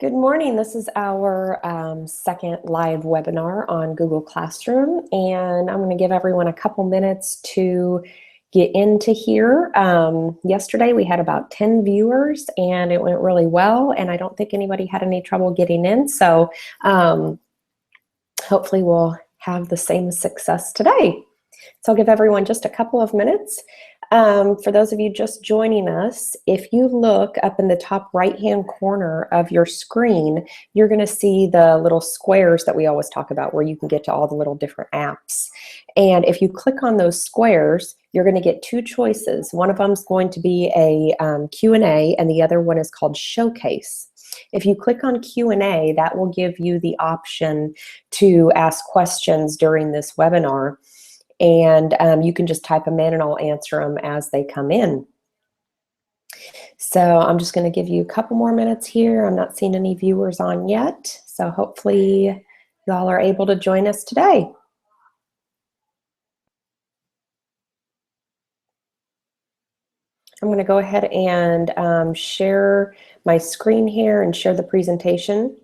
Good morning. This is our second live webinar on Google Classroom, and I'm going to give everyone a couple minutes to get into here. Yesterday we had about 10 viewers and it went really well, and I don't think anybody had any trouble getting in, so hopefully we'll have the same success today. So I'll give everyone just a couple of minutes. For those of you just joining us, if you look up in the top right-hand corner of your screen, you're going to see the little squares that we always talk about where you can get to all the little different apps. And if you click on those squares, you're going to get two choices. One of them is going to be a Q&A, and the other one is called Showcase. If you click on Q&A, that will give you the option to ask questions during this webinar. And you can just type them in and I'll answer them as they come in. So I'm just going to give you a couple more minutes here. I'm not seeing any viewers on yet, so hopefully y'all are able to join us today. I'm going to go ahead and share my screen here and share the presentation.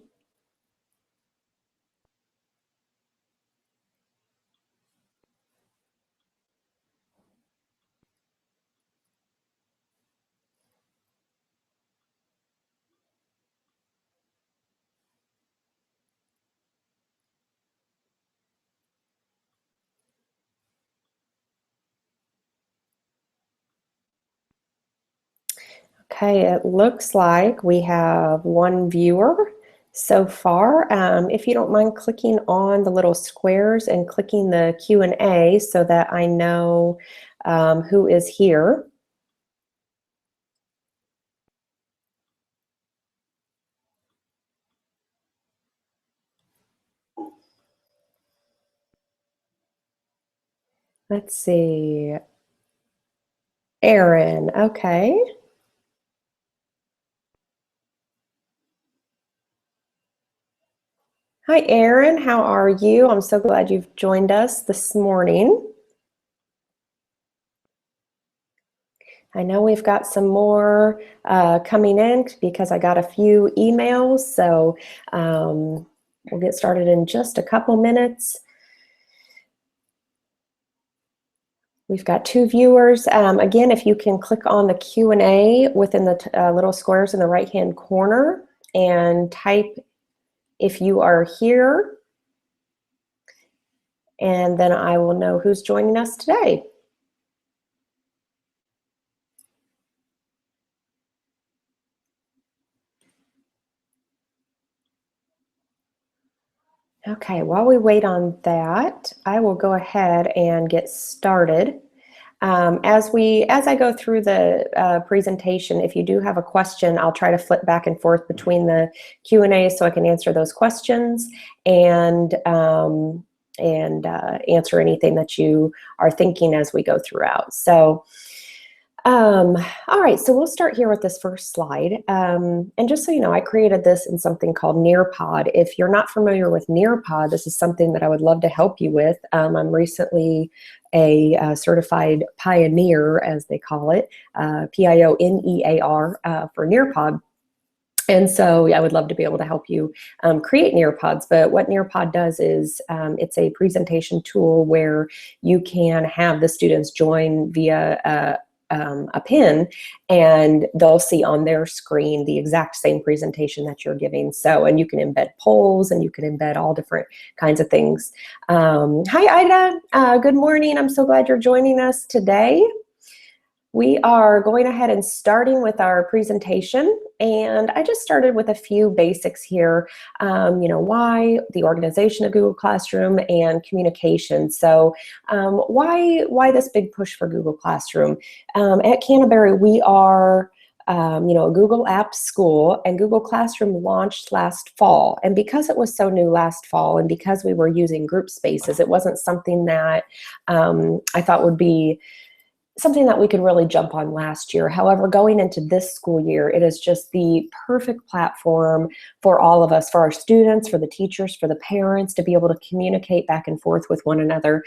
Okay, it looks like we have one viewer so far. If you don't mind clicking on the little squares and clicking the Q&A so that I know who is here. Let's see. Aaron, okay. Hi, Aaron. How are you? I'm so glad you've joined us this morning. I know we've got some more coming in because I got a few emails, so we'll get started in just a couple minutes. We've got two viewers. Again, if you can click on the Q&A within the little squares in the right-hand corner and type if you are here, and then I will know who's joining us today. Okay, while we wait on that, I will go ahead and get started. As I go through the presentation, if you do have a question, I'll try to flip back and forth between the Q&A so I can answer those questions and answer anything that you are thinking as we go throughout. So, all right, so we'll start here with this first slide. And just so you know, I created this in something called Nearpod. If you're not familiar with Nearpod, this is something that I would love to help you with. I'm recently a certified pioneer, as they call it, Pioneer for Nearpod. And so I would love to be able to help you create Nearpods. But what Nearpod does is it's a presentation tool where you can have the students join via a pin, and they'll see on their screen the exact same presentation that you're giving. So, and you can embed polls and you can embed all different kinds of things. Hi, Ida. Good morning. I'm so glad you're joining us today. We are going ahead and starting with our presentation, and I just started with a few basics here, you know, why the organization of Google Classroom and communication. So why this big push for Google Classroom? At Canterbury, we are you know, a Google Apps school, and Google Classroom launched last fall. And because it was so new last fall, and because we were using group spaces, it wasn't something that I thought would be something that we could really jump on last year. However, going into this school year, it is just the perfect platform for all of us, for our students, for the teachers, for the parents, to be able to communicate back and forth with one another,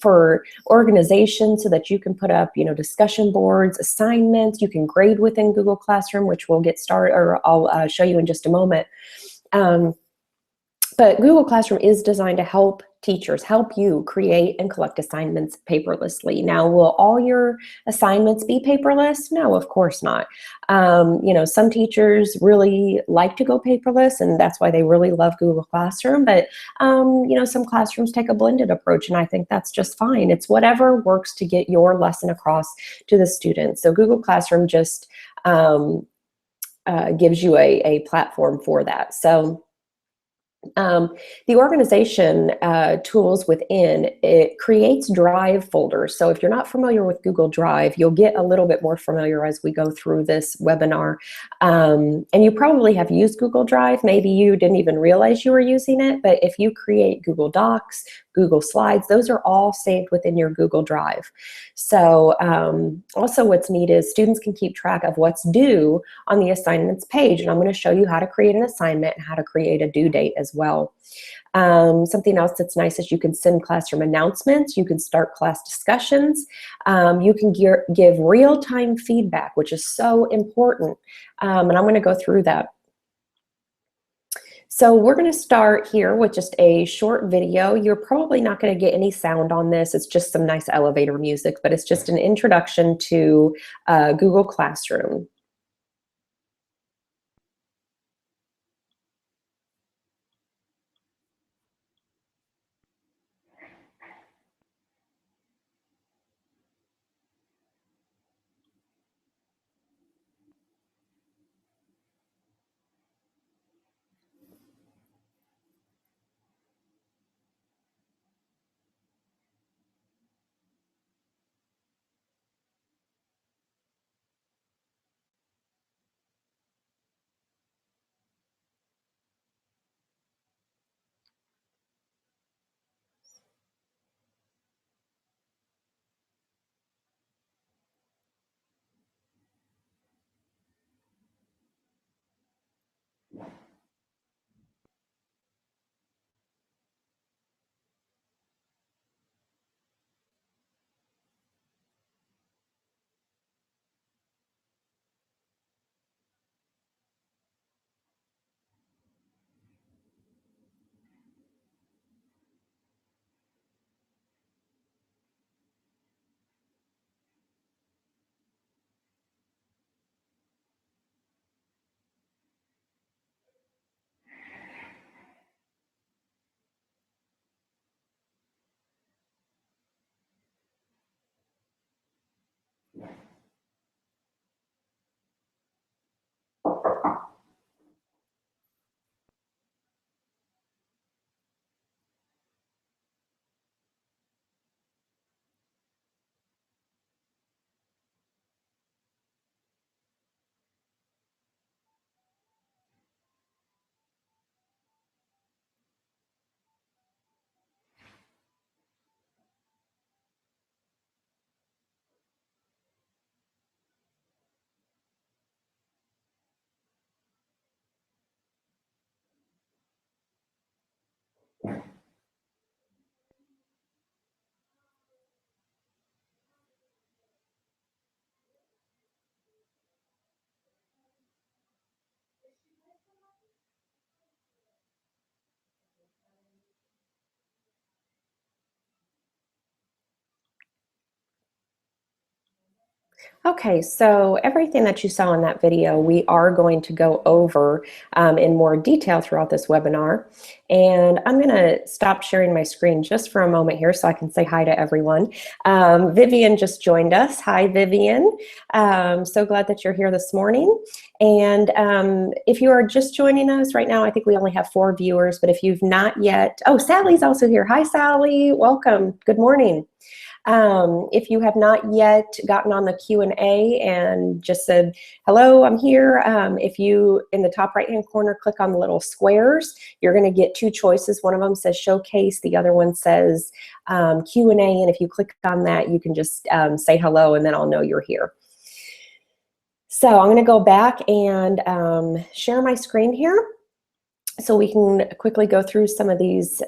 for organizations so that you can put up, discussion boards, assignments. You can grade within Google Classroom, which we'll get started, or I'll show you in just a moment. But Google Classroom is designed to help teachers, help you create and collect assignments paperlessly. Now, will all your assignments be paperless? No, of course not. Some teachers really like to go paperless, and that's why they really love Google Classroom. But, some classrooms take a blended approach, and I think that's just fine. It's whatever works to get your lesson across to the students. So Google Classroom just gives you a platform for that. So the organization tools within it creates Drive folders. So if you're not familiar with Google Drive, you'll get a little bit more familiar as we go through this webinar. And you probably have used Google Drive. Maybe you didn't even realize you were using it, but if you create Google Docs, Google Slides, those are all saved within your Google Drive. So also what's neat is students can keep track of what's due on the assignments page. And I'm going to show you how to create an assignment and how to create a due date as well. Something else that's nice is you can send classroom announcements, you can start class discussions, you can give real-time feedback, which is so important. And I'm going to go through that. So we're going to start here with just a short video. You're probably not going to get any sound on this. It's just some nice elevator music, but it's just an introduction to Google Classroom. Okay, so everything that you saw in that video, we are going to go over in more detail throughout this webinar. And I'm going to stop sharing my screen just for a moment here so I can say hi to everyone. Vivian just joined us. Hi, Vivian. So glad that you're here this morning. And if you are just joining us right now, I think we only have 4 viewers, but if you've not yet, oh, Sally's also here. Hi, Sally. Welcome. Good morning. If you have not yet gotten on the Q&A and just said, hello, I'm here, if you, in the top right-hand corner, click on the little squares, you're going to get two choices. One of them says showcase, the other one says Q&A, and if you click on that, you can just say hello, and then I'll know you're here. So I'm going to go back and share my screen here, so we can quickly go through some of these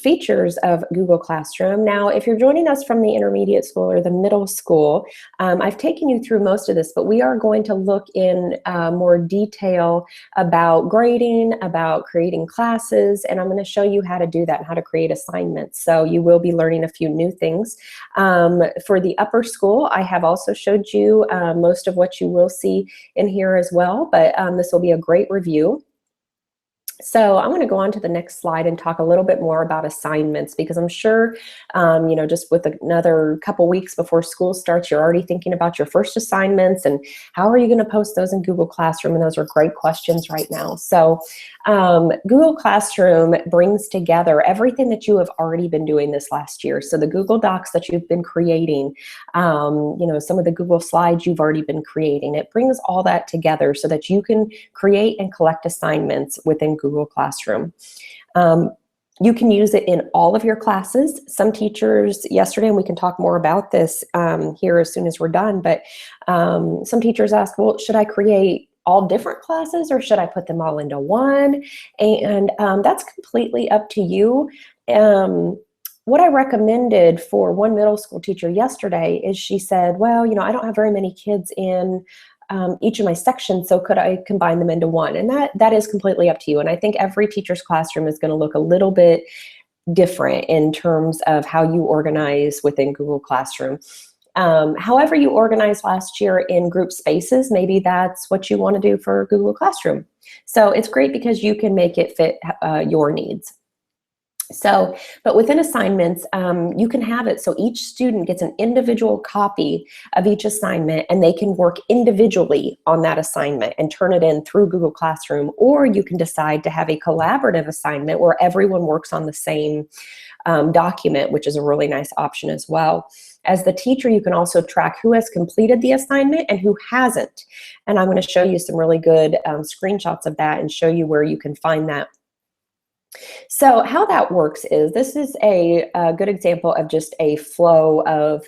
features of Google Classroom. Now, if you're joining us from the intermediate school or the middle school, I've taken you through most of this, but we are going to look in more detail about grading, about creating classes, and I'm going to show you how to do that and how to create assignments. So you will be learning a few new things. For the upper school, I have also showed you most of what you will see in here as well, but this will be a great review. So I'm going to go on to the next slide and talk a little bit more about assignments, because I'm sure, you know, just with another couple weeks before school starts, you're already thinking about your first assignments and how are you going to post those in Google Classroom, and those are great questions right now. So Google Classroom brings together everything that you have already been doing this last year. So the Google Docs that you've been creating, you know, some of the Google Slides you've already been creating, it brings all that together so that you can create and collect assignments within Google Classroom. You can use it in all of your classes. Some teachers, yesterday, and we can talk more about this here as soon as we're done, but some teachers ask, well, should I create all different classes or should I put them all into one? And that's completely up to you. What I recommended for one middle school teacher yesterday is she said, well, you know, I don't have very many kids in each of my sections, so could I combine them into one? And that is completely up to you. And I think every teacher's classroom is going to look a little bit different in terms of how you organize within Google Classroom. However you organized last year in group spaces, maybe that's what you want to do for Google Classroom. So it's great because you can make it fit your needs. So, but within assignments, you can have it so each student gets an individual copy of each assignment, and they can work individually on that assignment and turn it in through Google Classroom, or you can decide to have a collaborative assignment where everyone works on the same document, which is a really nice option as well. As the teacher, you can also track who has completed the assignment and who hasn't. And I'm going to show you some really good screenshots of that and show you where you can find that. So how that works is, this is a good example of just a flow of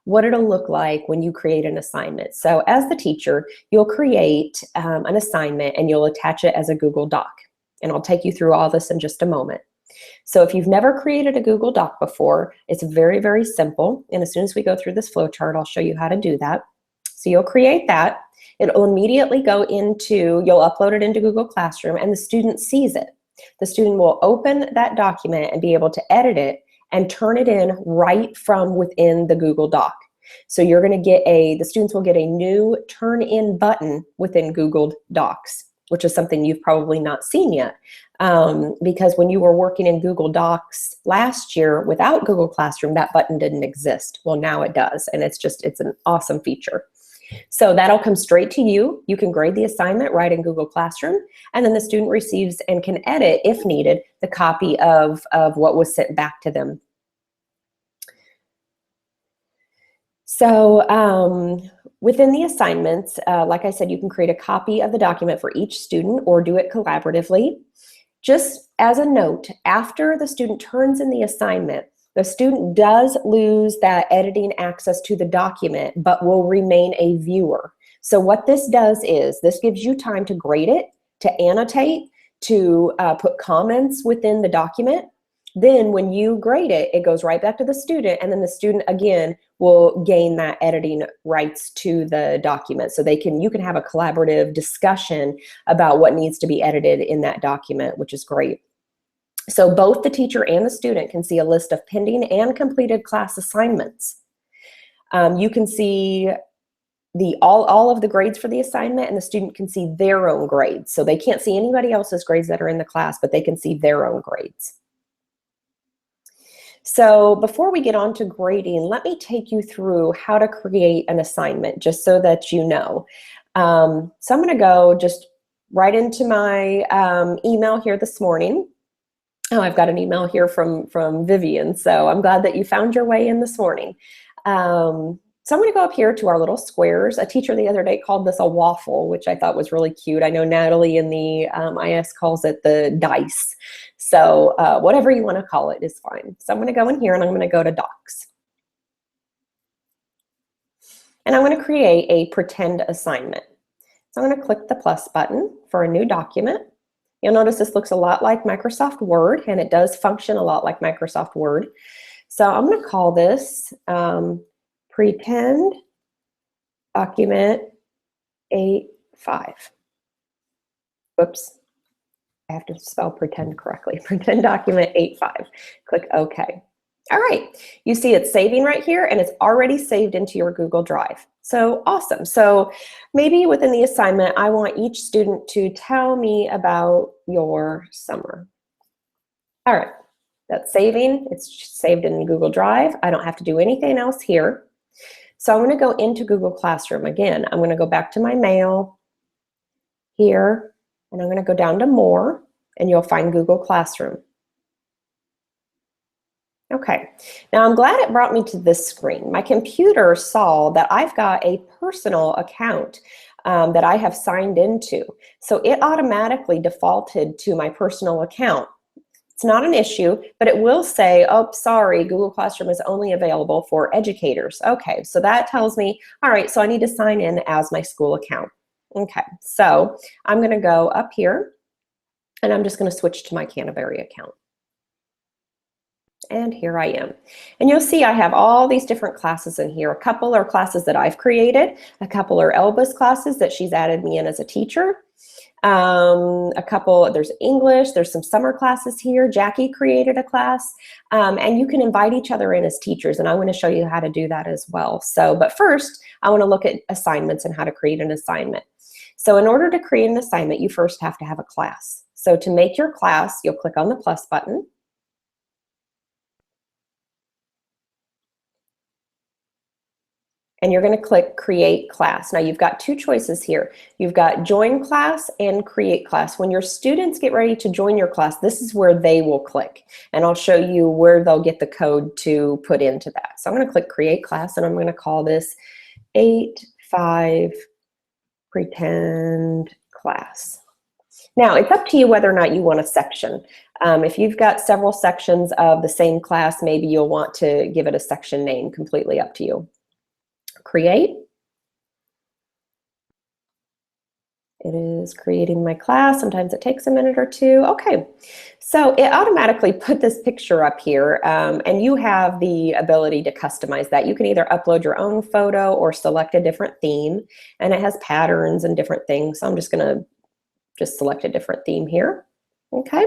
what it'll look like when you create an assignment. So as the teacher, you'll create an assignment and you'll attach it as a Google Doc. And I'll take you through all this in just a moment. So if you've never created a Google Doc before, it's very, very simple. And as soon as we go through this flow chart, I'll show you how to do that. So you'll create that. It'll immediately go into, you'll upload it into Google Classroom, and the student sees it. The student will open that document and be able to edit it and turn it in right from within the Google Doc. So you're going to get the students will get a new turn in button within Google Docs, which is something you've probably not seen yet. Because when you were working in Google Docs last year without Google Classroom, that button didn't exist. Well, now it does, and it's an awesome feature. So that'll come straight to you. You can grade the assignment right in Google Classroom, and then the student receives and can edit, if needed, the copy of what was sent back to them. So within the assignments, like I said, you can create a copy of the document for each student or do it collaboratively. Just as a note, after the student turns in the assignment, the student does lose that editing access to the document, but will remain a viewer. So what this does is, this gives you time to grade it, to annotate, to put comments within the document. Then when you grade it, it goes right back to the student, and then the student again will gain that editing rights to the document. So you can have a collaborative discussion about what needs to be edited in that document, which is great. So both the teacher and the student can see a list of pending and completed class assignments. You can see all of the grades for the assignment, and the student can see their own grades. So they can't see anybody else's grades that are in the class, but they can see their own grades. So before we get on to grading, let me take you through how to create an assignment, just so that you know. So I'm going to go just right into my email here this morning. Oh, I've got an email here from Vivian. So I'm glad that you found your way in this morning. So I'm going to go up here to our little squares. A teacher the other day called this a waffle, which I thought was really cute. I know Natalie in the IS calls it the dice. So whatever you want to call it is fine. So I'm going to go in here and I'm going to go to Docs. And I'm going to create a pretend assignment. So I'm going to click the plus button for a new document. You'll notice this looks a lot like Microsoft Word, and it does function a lot like Microsoft Word. So I'm going to call this Pretend Document 8.5. Whoops, I have to spell pretend correctly. Pretend Document 8.5. Click OK. All right, you see it's saving right here, and it's already saved into your Google Drive. So awesome. So maybe within the assignment, I want each student to tell me about your summer. All right, that's saving. It's saved in Google Drive. I don't have to do anything else here. So I'm going to go into Google Classroom again. I'm going to go back to my mail here, and I'm going to go down to More, and you'll find Google Classroom. Okay, now I'm glad it brought me to this screen. My computer saw that I've got a personal account that I have signed into. So it automatically defaulted to my personal account. It's not an issue, but it will say, oh, sorry, Google Classroom is only available for educators. Okay, so that tells me, all right, so I need to sign in as my school account. Okay, so I'm gonna go up here and I'm just gonna switch to my Canterbury account. And here I am. And you'll see I have all these different classes in here. A couple are classes that I've created. A couple are Elba's classes that she's added me in as a teacher. A couple, there's English, there's some summer classes here. Jackie created a class. And you can invite each other in as teachers. And I want to show you how to do that as well. So, but first, I want to look at assignments and how to create an assignment. So in order to create an assignment, you first have to have a class. So to make your class, you'll click on the plus button. And you're going to click Create Class. Now you've got two choices here. You've got Join Class and Create Class. When your students get ready to join your class, this is where they will click. And I'll show you where they'll get the code to put into that. So I'm going to click Create Class, and I'm going to call this 8.5 Pretend Class. Now, it's up to you whether or not you want a section. If you've got several sections of the same class, maybe you'll want to give it a section name. Completely up to you. Create. It is creating my class. Sometimes it takes a minute or two. Okay, so it automatically put this picture up here, and you have the ability to customize that. You can either upload your own photo or select a different theme, and it has patterns and different things. So I'm just gonna select a different theme here. Okay.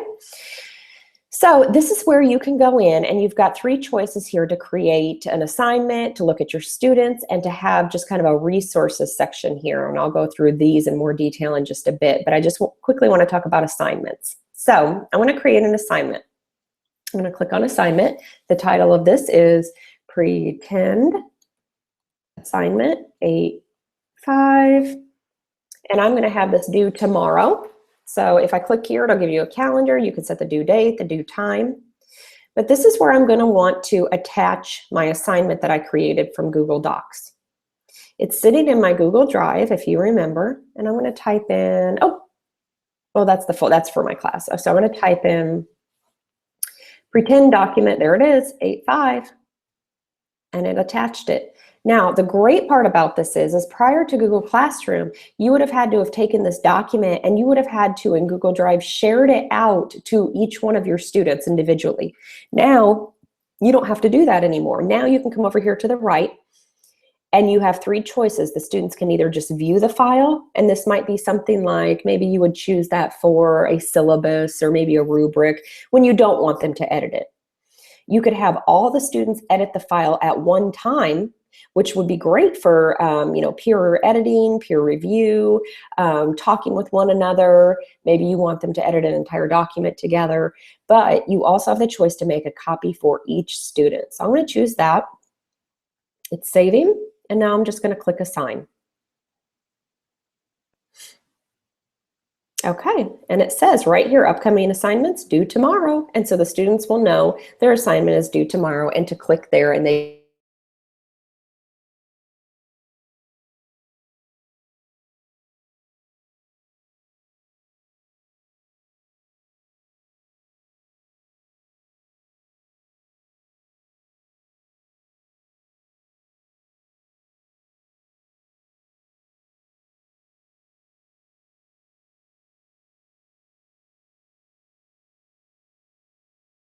So this is where you can go in, and you've got three choices here to create an assignment, to look at your students, and to have just kind of a resources section here. And I'll go through these in more detail in just a bit, but I just quickly want to talk about assignments. So I want to create an assignment. I'm going to click on assignment. The title of this is Pretend Assignment 8.5, and I'm going to have this due tomorrow. So if I click here, it'll give you a calendar. You can set the due date, the due time. But this is where I'm going to want to attach my assignment that I created from Google Docs. It's sitting in my Google Drive, if you remember, and I'm going to type in, oh, well, that's for my class. So I'm going to type in pretend document, there it is, 8.5, and it attached it. Now, the great part about this is prior to Google Classroom, you would have had to have taken this document and you would have had to, in Google Drive, shared it out to each one of your students individually. Now, you don't have to do that anymore. Now you can come over here to the right, and you have three choices. The students can either just view the file, and this might be something like, maybe you would choose that for a syllabus or maybe a rubric when you don't want them to edit it. You could have all the students edit the file at one time, which would be great for peer editing, peer review, talking with one another. Maybe you want them to edit an entire document together, but you also have the choice to make a copy for each student. So I'm going to choose that. It's saving, and now I'm just going to click Assign. Okay, and it says right here, upcoming assignments due tomorrow. And so the students will know their assignment is due tomorrow and to click there and they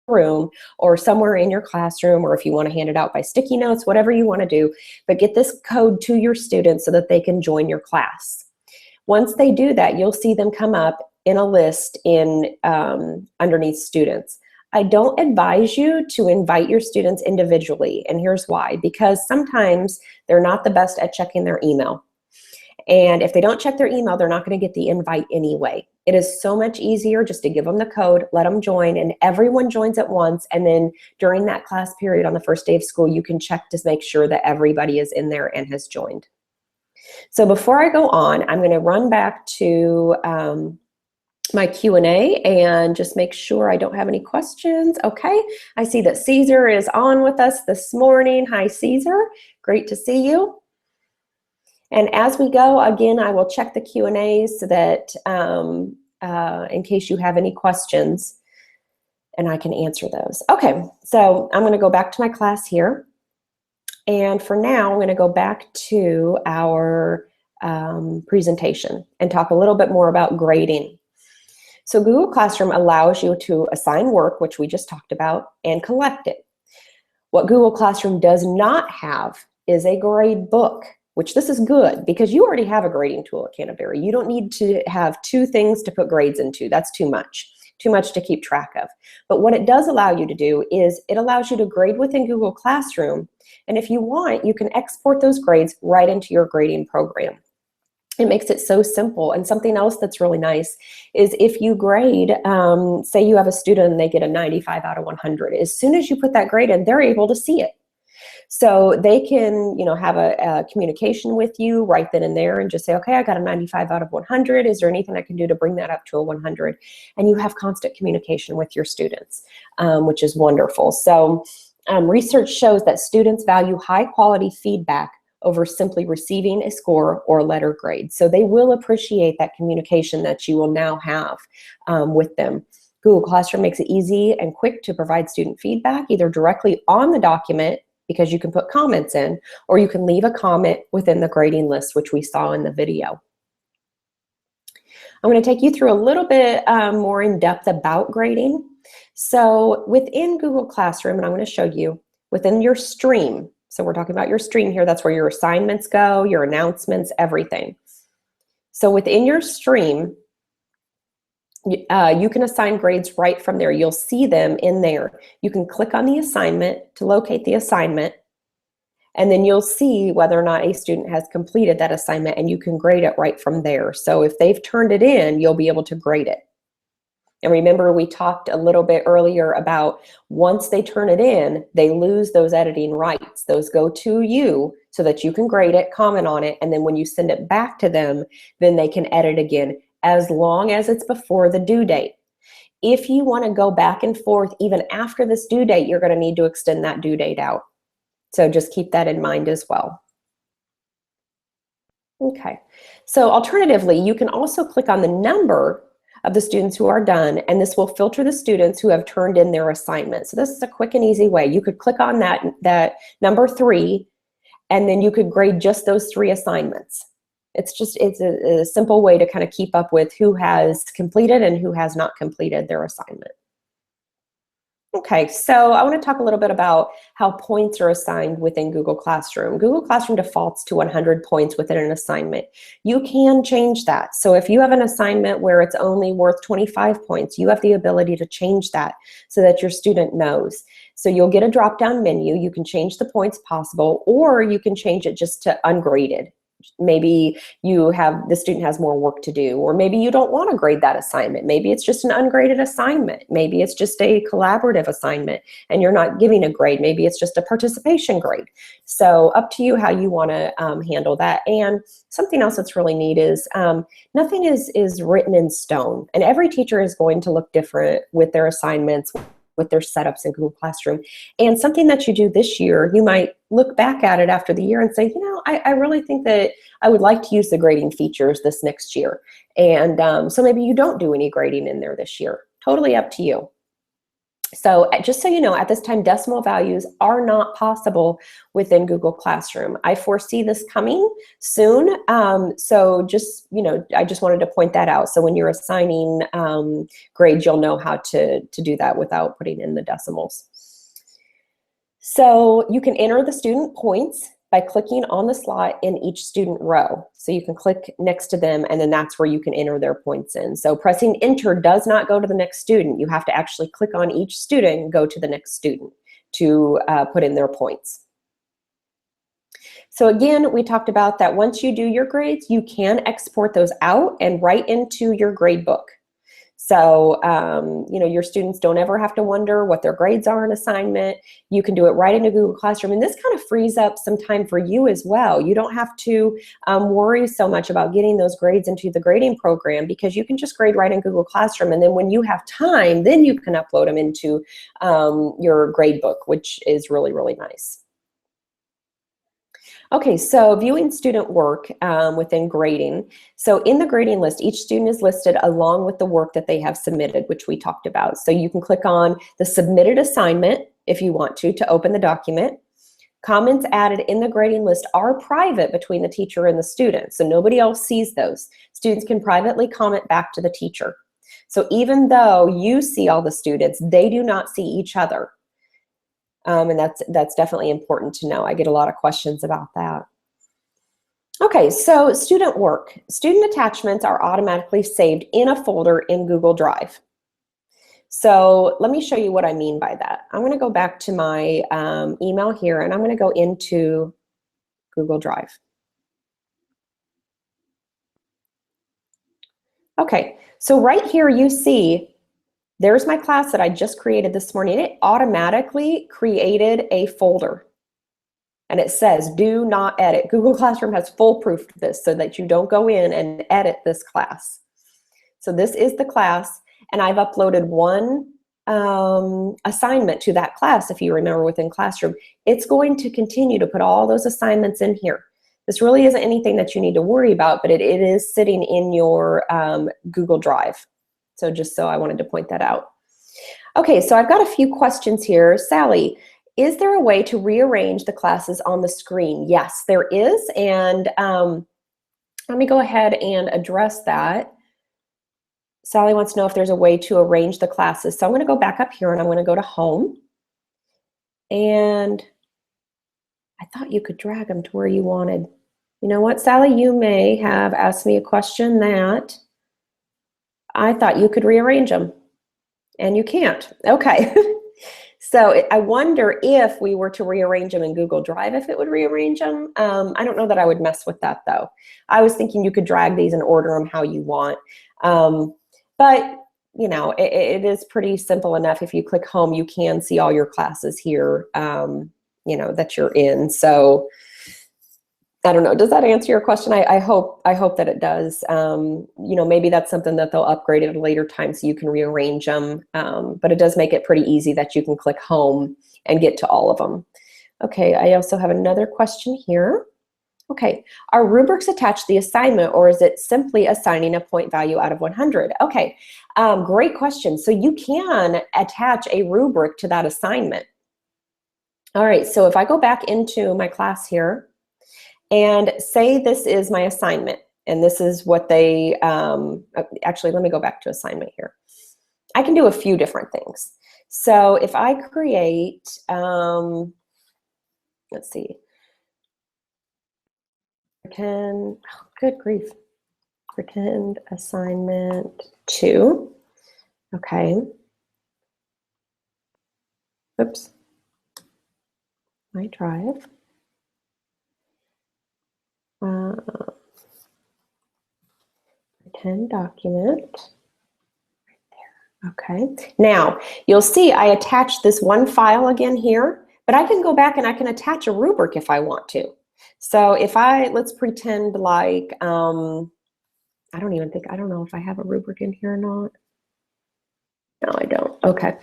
room or somewhere in your classroom, or if you want to hand it out by sticky notes, whatever you want to do, but get this code to your students so that they can join your class. Once they do that, you'll see them come up in a list in underneath students. I don't advise you to invite your students individually, and here's why. Because sometimes they're not the best at checking their email. And if they don't check their email, they're not going to get the invite anyway. It is so much easier just to give them the code, let them join, and everyone joins at once. And then during that class period on the first day of school, you can check to make sure that everybody is in there and has joined. So before I go on, I'm going to run back to my Q&A and just make sure I don't have any questions. Okay, I see that Caesar is on with us this morning. Hi, Caesar. Great to see you. And as we go, again, I will check the Q&As so that in case you have any questions, and I can answer those. Okay, so I'm going to go back to my class here. And for now, I'm going to go back to our presentation and talk a little bit more about grading. So Google Classroom allows you to assign work, which we just talked about, and collect it. What Google Classroom does not have is a grade book, which this is good because you already have a grading tool at Canterbury. You don't need to have two things to put grades into. That's too much to keep track of. But what it does allow you to do is it allows you to grade within Google Classroom. And if you want, you can export those grades right into your grading program. It makes it so simple. And something else that's really nice is if you grade, say you have a student and they get a 95 out of 100, as soon as you put that grade in, they're able to see it. So they can, have a communication with you right then and there and just say, okay, I got a 95 out of 100. Is there anything I can do to bring that up to a 100? And you have constant communication with your students, which is wonderful. So research shows that students value high quality feedback over simply receiving a score or letter grade. So they will appreciate that communication that you will now have with them. Google Classroom makes it easy and quick to provide student feedback, either directly on the document, because you can put comments in, or you can leave a comment within the grading list, which we saw in the video. I'm going to take you through a little bit more in depth about grading. So within Google Classroom, and I'm going to show you, within your stream, so we're talking about your stream here, that's where your assignments go, your announcements, everything. So within your stream, you can assign grades right from there. You'll see them in there. You can click on the assignment to locate the assignment, and then you'll see whether or not a student has completed that assignment, and you can grade it right from there. So if they've turned it in, you'll be able to grade it. And remember, we talked a little bit earlier about once they turn it in, they lose those editing rights. Those go to you so that you can grade it, comment on it, and then when you send it back to them, then they can edit again, as long as it's before the due date. If you want to go back and forth even after this due date, you're going to need to extend that due date out. So just keep that in mind as well. Okay, so alternatively, you can also click on the number of the students who are done, and this will filter the students who have turned in their assignment. So this is a quick and easy way. You could click on that number 3, and then you could grade just those 3 assignments. It's a simple way to kind of keep up with who has completed and who has not completed their assignment. Okay, so I want to talk a little bit about how points are assigned within Google Classroom. Google Classroom defaults to 100 points within an assignment. You can change that. So if you have an assignment where it's only worth 25 points, you have the ability to change that so that your student knows. So you'll get a drop-down menu. You can change the points possible, or you can change it just to ungraded. maybe the student has more work to do, or maybe you don't want to grade that assignment. Maybe it's just an ungraded assignment. Maybe it's just a collaborative assignment and you're not giving a grade. Maybe it's just a participation grade. So up to you how you want to handle that. And something else that's really neat is nothing is written in stone, and every teacher is going to look different with their assignments, with their setups in Google Classroom. And something that you do this year, you might look back at it after the year and say, I really think that I would like to use the grading features this next year. And so maybe you don't do any grading in there this year. Totally up to you. So just so you know, at this time, decimal values are not possible within Google Classroom. I foresee this coming soon. So just, I just wanted to point that out. So when you're assigning grades, you'll know how to do that without putting in the decimals. So you can enter the student points by clicking on the slot in each student row. So you can click next to them, and then that's where you can enter their points in. So pressing enter does not go to the next student. You have to actually click on each student and go to the next student to put in their points. So again, we talked about that once you do your grades, you can export those out and write into your grade book. So, your students don't ever have to wonder what their grades are in assignment. You can do it right into Google Classroom. And this kind of frees up some time for you as well. You don't have to worry so much about getting those grades into the grading program, because you can just grade right in Google Classroom. And then when you have time, then you can upload them into your grade book, which is really, really nice. Okay, so viewing student work within grading. So in the grading list, each student is listed along with the work that they have submitted, which we talked about. So you can click on the submitted assignment if you want to open the document. Comments added in the grading list are private between the teacher and the student, so nobody else sees those. Students can privately comment back to the teacher. So even though you see all the students, they do not see each other. And that's definitely important to know. I get a lot of questions about that. Okay, so student work. Student attachments are automatically saved in a folder in Google Drive. So let me show you what I mean by that. I'm going to go back to my email here, and I'm going to go into Google Drive. Okay, so right here you see there's my class that I just created this morning. It automatically created a folder. And it says, do not edit. Google Classroom has foolproofed this so that you don't go in and edit this class. So this is the class, and I've uploaded one assignment to that class, if you remember, within Classroom. It's going to continue to put all those assignments in here. This really isn't anything that you need to worry about, but it is sitting in your Google Drive. So just so I wanted to point that out. Okay, so I've got a few questions here. Sally, is there a way to rearrange the classes on the screen? Yes, there is, and let me go ahead and address that. Sally wants to know if there's a way to arrange the classes. So I'm going to go back up here, and I'm going to go to Home. And I thought you could drag them to where you wanted. You know what, Sally? You may have asked me a question that I thought you could rearrange them, and you can't. Okay. So I wonder if we were to rearrange them in Google Drive, if it would rearrange them. I don't know that I would mess with that, though. I was thinking you could drag these and order them how you want. But, it is pretty simple enough. If you click Home, you can see all your classes here, that you're in. So I don't know. Does that answer your question? I hope that it does. Maybe that's something that they'll upgrade at a later time so you can rearrange them. But it does make it pretty easy that you can click Home and get to all of them. Okay, I also have another question here. Okay, are rubrics attached to the assignment, or is it simply assigning a point value out of 100? Okay, great question. So you can attach a rubric to that assignment. All right, so if I go back into my class here, and say this is my assignment, and this is what they, actually, let me go back to assignment here. I can do a few different things. So if I create, let's see, pretend, oh, good grief, pretend assignment 2, okay. Oops, my drive. pretend document. Okay, now you'll see I attached this one file again here, but I can go back and I can attach a rubric if I want to. So if let's pretend like, I don't know if I have a rubric in here or not. No, I don't. Okay.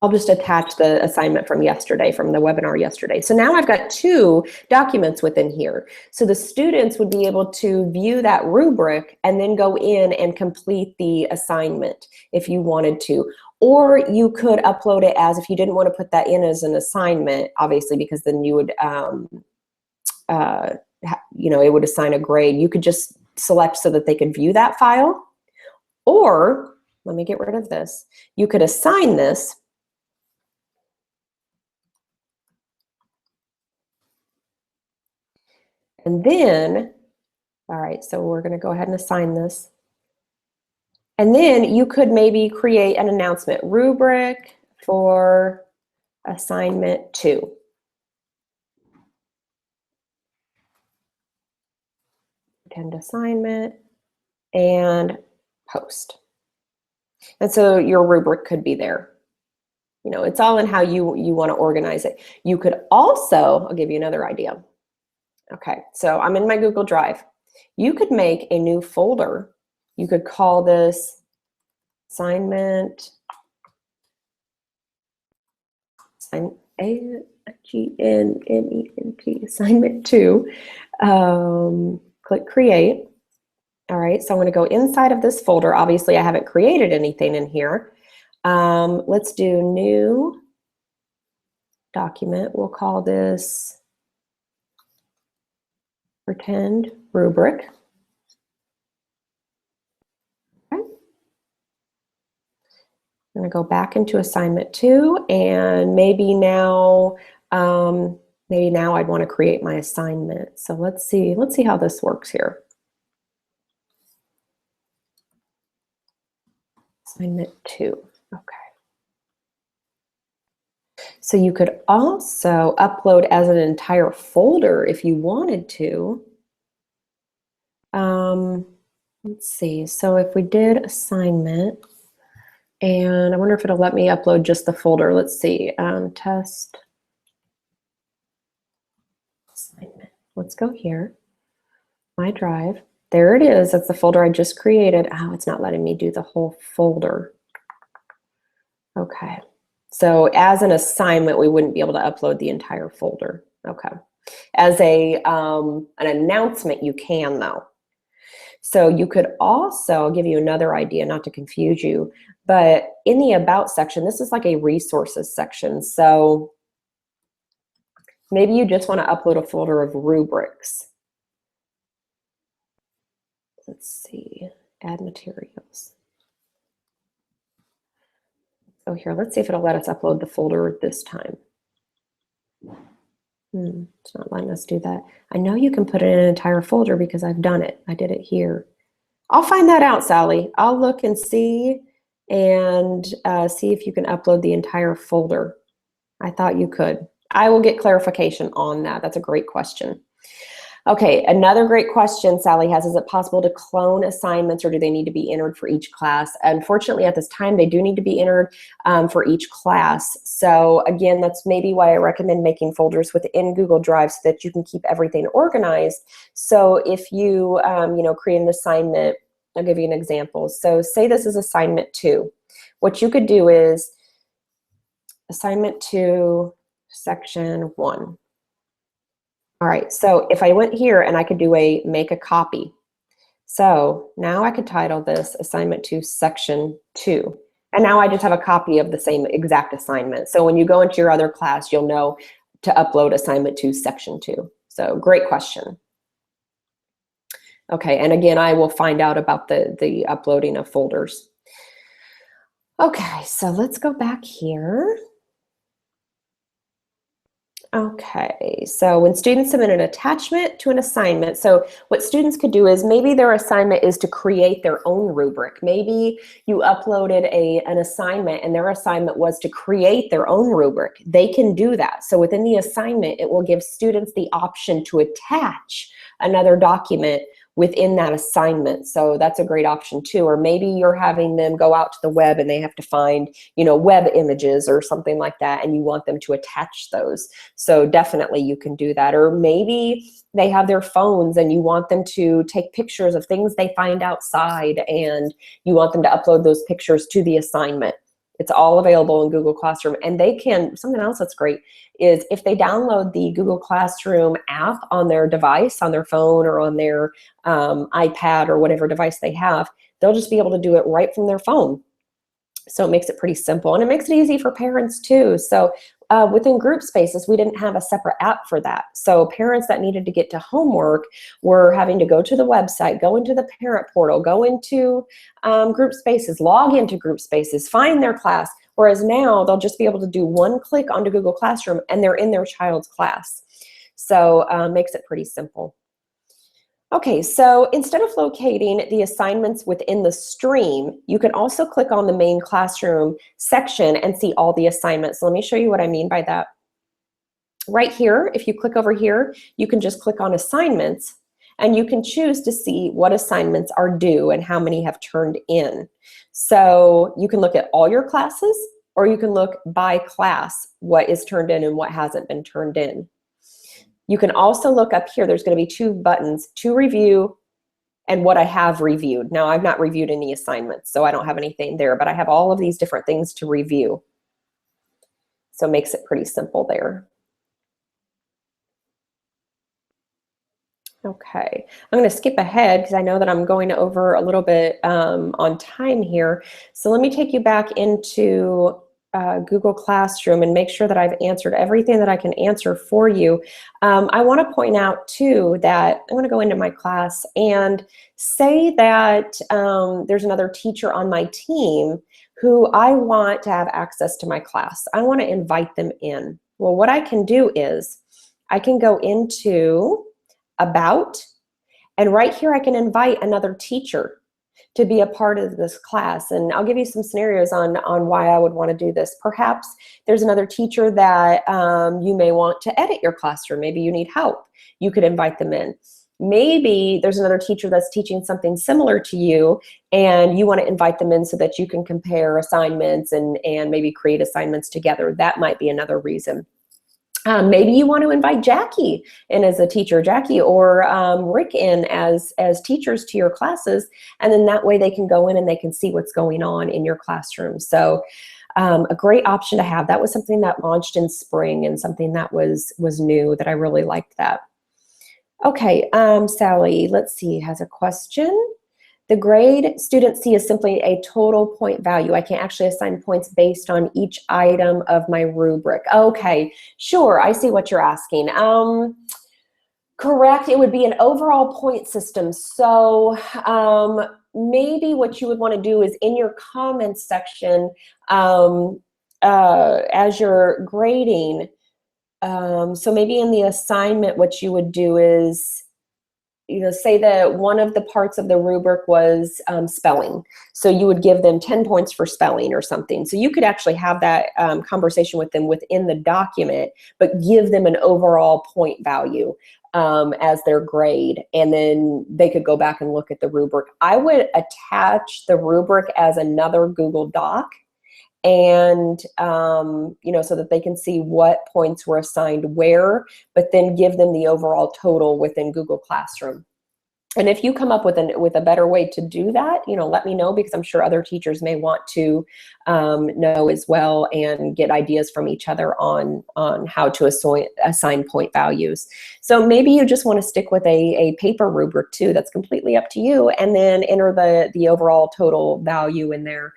I'll just attach the assignment from yesterday, from the webinar yesterday. So now I've got 2 documents within here. So the students would be able to view that rubric and then go in and complete the assignment if you wanted to. Or you could upload it as, if you didn't want to put that in as an assignment, obviously, because then you would, it would assign a grade. You could just select so that they could view that file. Or, let me get rid of this. You could assign this. And then, all right, so we're going to go ahead and assign this. And then you could maybe create an announcement, rubric for assignment 2. Pretend assignment and post. And so your rubric could be there. You know, it's all in how you want to organize it. You could also, I'll give you another idea. Okay, so I'm in my Google Drive. You could make a new folder. You could call this assignment, assignment 2. Click create. All right, so I'm going to go inside of this folder. Obviously, I haven't created anything in here. Let's do new document. We'll call this pretend rubric. Okay. I'm going to go back into assignment 2, and maybe now I'd want to create my assignment. So let's see how this works here. Assignment 2. Okay. So you could also upload as an entire folder if you wanted to. Let's see. So if we did assignment, and I wonder if it'll let me upload just the folder. Let's see. Test assignment. Let's go here. My drive. There it is. That's the folder I just created. Oh, it's not letting me do the whole folder. Okay. So as an assignment, we wouldn't be able to upload the entire folder. Okay. As an announcement, you can, though. So you could also, I'll give you another idea, not to confuse you, but in the About section, this is like a resources section. So maybe you just want to upload a folder of rubrics. Let's see, add materials. So here, let's see if it'll let us upload the folder this time. It's not letting us do that. I know you can put it in an entire folder because I've done it. I did it here. I'll find that out, Sally. I'll look and see see if you can upload the entire folder. I thought you could. I will get clarification on that. That's a great question. Okay, another great question Sally has, is it possible to clone assignments, or do they need to be entered for each class? Unfortunately, at this time, they do need to be entered for each class. So again, that's maybe why I recommend making folders within Google Drive so that you can keep everything organized. So if you, create an assignment, I'll give you an example. So say this is assignment 2. What you could do is assignment 2, section 1. All right, so if I went here and I could do make a copy. So now I could title this assignment 2, section 2. And now I just have a copy of the same exact assignment. So when you go into your other class, you'll know to upload assignment 2, section 2. So great question. Okay, and again, I will find out about the uploading of folders. Okay, so let's go back here. Okay, so when students submit an attachment to an assignment, so what students could do is maybe their assignment is to create their own rubric. Maybe you uploaded an assignment and their assignment was to create their own rubric. They can do that. So within the assignment, it will give students the option to attach another document within that assignment. So that's a great option too. Or maybe you're having them go out to the web and they have to find, web images or something like that, and you want them to attach those. So definitely you can do that. Or maybe they have their phones and you want them to take pictures of things they find outside and you want them to upload those pictures to the assignment. It's all available in Google Classroom. And they can, something else that's great is if they download the Google Classroom app on their device, on their phone or on their iPad or whatever device they have, they'll just be able to do it right from their phone. So it makes it pretty simple, and it makes it easy for parents too. So within group spaces, we didn't have a separate app for that. So parents that needed to get to homework were having to go to the website, go into the parent portal, go into group spaces, log into group spaces, find their class. Whereas now they'll just be able to do one click onto Google Classroom and they're in their child's class. So makes it pretty simple. Okay, so instead of locating the assignments within the stream, you can also click on the main classroom section and see all the assignments. So let me show you what I mean by that. Right here, if you click over here, you can just click on assignments and you can choose to see what assignments are due and how many have turned in. So you can look at all your classes, or you can look by class, what is turned in and what hasn't been turned in. You can also look up here, there's going to be two buttons, to review and what I have reviewed. Now, I've not reviewed any assignments, so I don't have anything there, but I have all of these different things to review. So it makes it pretty simple there. Okay, I'm going to skip ahead because I know that I'm going over a little bit on time here. So let me take you back into Google Classroom and make sure that I've answered everything that I can answer for you. I want to point out too that I'm going to go into my class and say that there's another teacher on my team who I want to have access to my class. I want to invite them in. Well, what I can do is I can go into About, and right here I can invite another teacher to be a part of this class. And I'll give you some scenarios on why I would want to do this. Perhaps there's another teacher that you may want to edit your classroom. Maybe you need help. You could invite them in. Maybe there's another teacher that's teaching something similar to you and you want to invite them in so that you can compare assignments and maybe create assignments together. That might be another reason. Maybe you want to invite Jackie in as a teacher, Jackie or Rick in as teachers to your classes, and then that way they can go in and they can see what's going on in your classroom. So a great option to have. That was something that launched in spring and something that was new that I really liked that. Okay, Sally, let's see, has a question. The grade students see is simply a total point value. I can't actually assign points based on each item of my rubric. Okay, sure, I see what you're asking. Correct, it would be an overall point system. So maybe what you would want to do is in your comments section, as you're grading, so maybe in the assignment, what you would do is, say that one of the parts of the rubric was spelling. So you would give them 10 points for spelling or something. So you could actually have that conversation with them within the document, but give them an overall point value as their grade. And then they could go back and look at the rubric. I would attach the rubric as another Google Doc, and so that they can see what points were assigned where, but then give them the overall total within Google Classroom. And if you come up with a better way to do that, let me know, because I'm sure other teachers may want to know as well and get ideas from each other on how to assign point values. So maybe you just want to stick with a paper rubric too. That's completely up to you, and then enter the overall total value in there.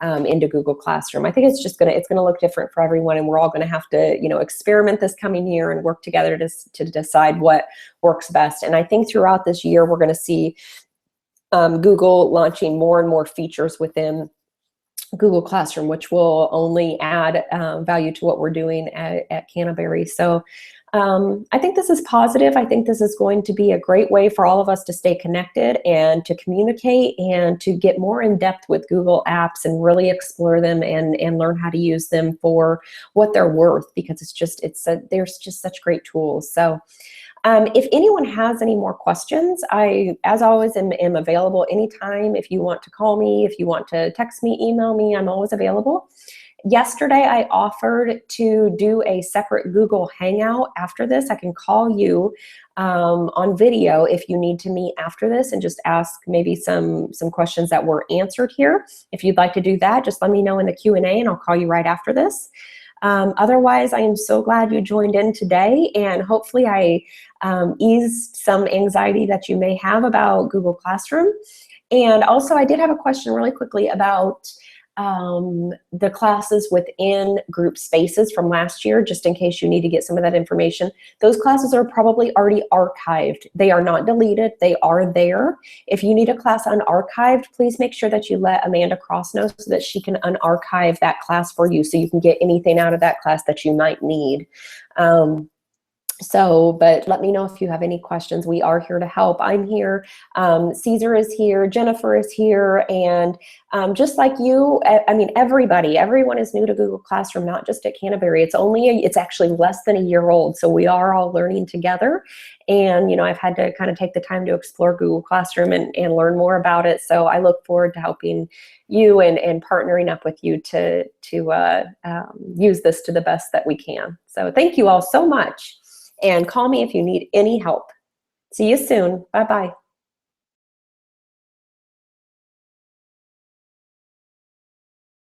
Into Google Classroom. I think it's gonna look different for everyone, and we're all gonna have to experiment this coming year and work together to decide what works best. And I think throughout this year we're gonna see Google launching more and more features within Google Classroom, which will only add value to what we're doing at Canterbury. So I think this is positive. I think this is going to be a great way for all of us to stay connected and to communicate and to get more in depth with Google Apps and really explore them and learn how to use them for what they're worth, because there's just such great tools. So if anyone has any more questions, I, as always, am available anytime. If you want to call me, if you want to text me, email me, I'm always available. Yesterday, I offered to do a separate Google Hangout after this. I can call you on video if you need to meet after this and just ask maybe some questions that were answered here. If you'd like to do that, just let me know in the Q&A and I'll call you right after this. Otherwise, I am so glad you joined in today, and hopefully I eased some anxiety that you may have about Google Classroom. And also, I did have a question really quickly about the classes within group spaces from last year, just in case you need to get some of that information. Those classes are probably already archived. They are not deleted, they are there. If you need a class unarchived, please make sure that you let Amanda Cross know so that she can unarchive that class for you so you can get anything out of that class that you might need. But let me know if you have any questions. We are here to help. I'm here. Caesar is here. Jennifer is here. And just like you, I mean, everyone is new to Google Classroom, not just at Canterbury. It's actually less than a year old. So we are all learning together. And, you know, I've had to kind of take the time to explore Google Classroom and learn more about it. So I look forward to helping you and partnering up with you to use this to the best that we can. So thank you all so much. And call me if you need any help. See you soon. Bye-bye.